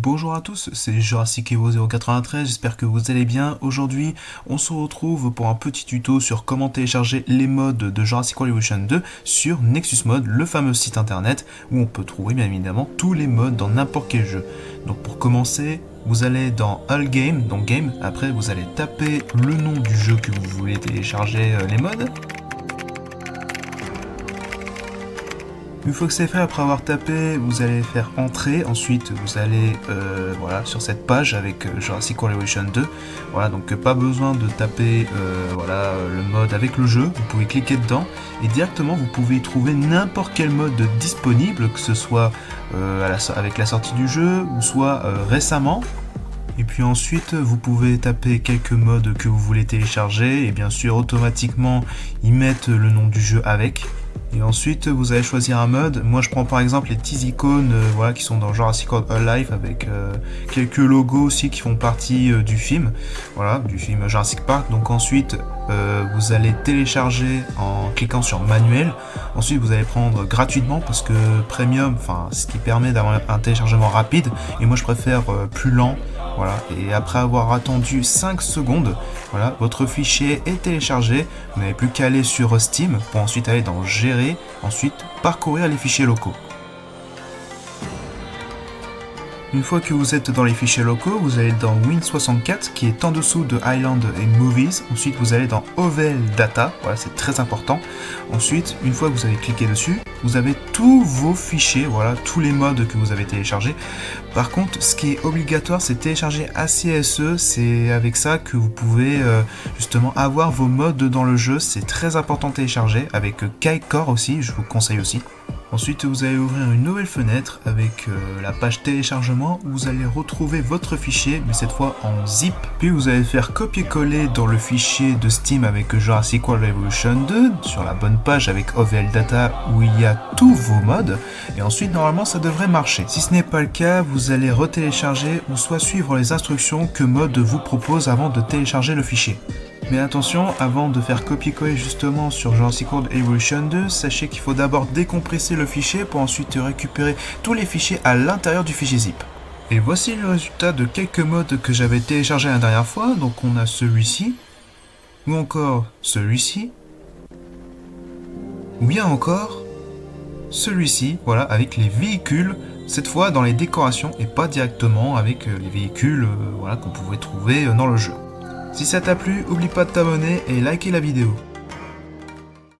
Bonjour à tous, c'est Jurassic Evo 093, j'espère que vous allez bien. Aujourd'hui, on se retrouve pour un petit tuto sur comment télécharger les mods de Jurassic World Evolution 2 sur Nexus Mod, le fameux site internet où on peut trouver bien évidemment tous les mods dans n'importe quel jeu. Donc pour commencer, vous allez dans All Game, donc Game, après vous allez taper le nom du jeu que vous voulez télécharger les mods. Une fois que c'est fait, après avoir tapé, vous allez faire entrer. Ensuite, vous allez voilà, sur cette page avec Jurassic World Evolution 2. Voilà, donc pas besoin de taper voilà, le mode avec le jeu. Vous pouvez cliquer dedans et directement vous pouvez y trouver n'importe quel mode disponible, que ce soit avec la sortie du jeu ou soit récemment. Et puis ensuite, vous pouvez taper quelques modes que vous voulez télécharger et bien sûr automatiquement y mettre le nom du jeu avec. Et ensuite, vous allez choisir un mode. Moi, je prends par exemple les petits icônes voilà, qui sont dans Jurassic World Alive avec quelques logos aussi qui font partie du film. Voilà, du film Jurassic Park. Donc ensuite, vous allez télécharger en cliquant sur manuel. Ensuite, vous allez prendre gratuitement parce que premium, enfin, ce qui permet d'avoir un téléchargement rapide. Et moi, je préfère plus lent. Voilà, et après avoir attendu 5 secondes, voilà, votre fichier est téléchargé. Vous n'avez plus qu'à aller sur Steam pour ensuite aller dans Gérer, ensuite parcourir les fichiers locaux. Une fois que vous êtes dans les fichiers locaux, vous allez dans Win64 qui est en dessous de Island et Movies. Ensuite, vous allez dans OVL Data, voilà, c'est très important. Ensuite, une fois que vous avez cliqué dessus, vous avez tous vos fichiers, voilà, tous les mods que vous avez téléchargés. Par contre, ce qui est obligatoire, c'est télécharger ACSE. C'est avec ça que vous pouvez justement avoir vos mods dans le jeu. C'est très important de télécharger. Avec KaiCore aussi, je vous conseille aussi. Ensuite, vous allez ouvrir une nouvelle fenêtre avec la page téléchargement où vous allez retrouver votre fichier, mais cette fois en zip. Puis vous allez faire copier-coller dans le fichier de Steam avec Jurassic World Evolution 2 sur la bonne page avec OVL Data où il y a tous vos mods. Et ensuite, normalement, ça devrait marcher. Si ce n'est pas le cas, vous allez retélécharger ou soit suivre les instructions que Mod vous propose avant de télécharger le fichier. Mais attention, avant de faire copier-coller justement sur Jurassic World Evolution 2, sachez qu'il faut d'abord décompresser le fichier pour ensuite récupérer tous les fichiers à l'intérieur du fichier zip. Et voici le résultat de quelques mods que j'avais téléchargés la dernière fois. Donc on a celui-ci, ou encore celui-ci, ou bien encore celui-ci, voilà, avec les véhicules, cette fois dans les décorations et pas directement avec les véhicules voilà, qu'on pouvait trouver dans le jeu. Si ça t'a plu, n'oublie pas de t'abonner et liker la vidéo.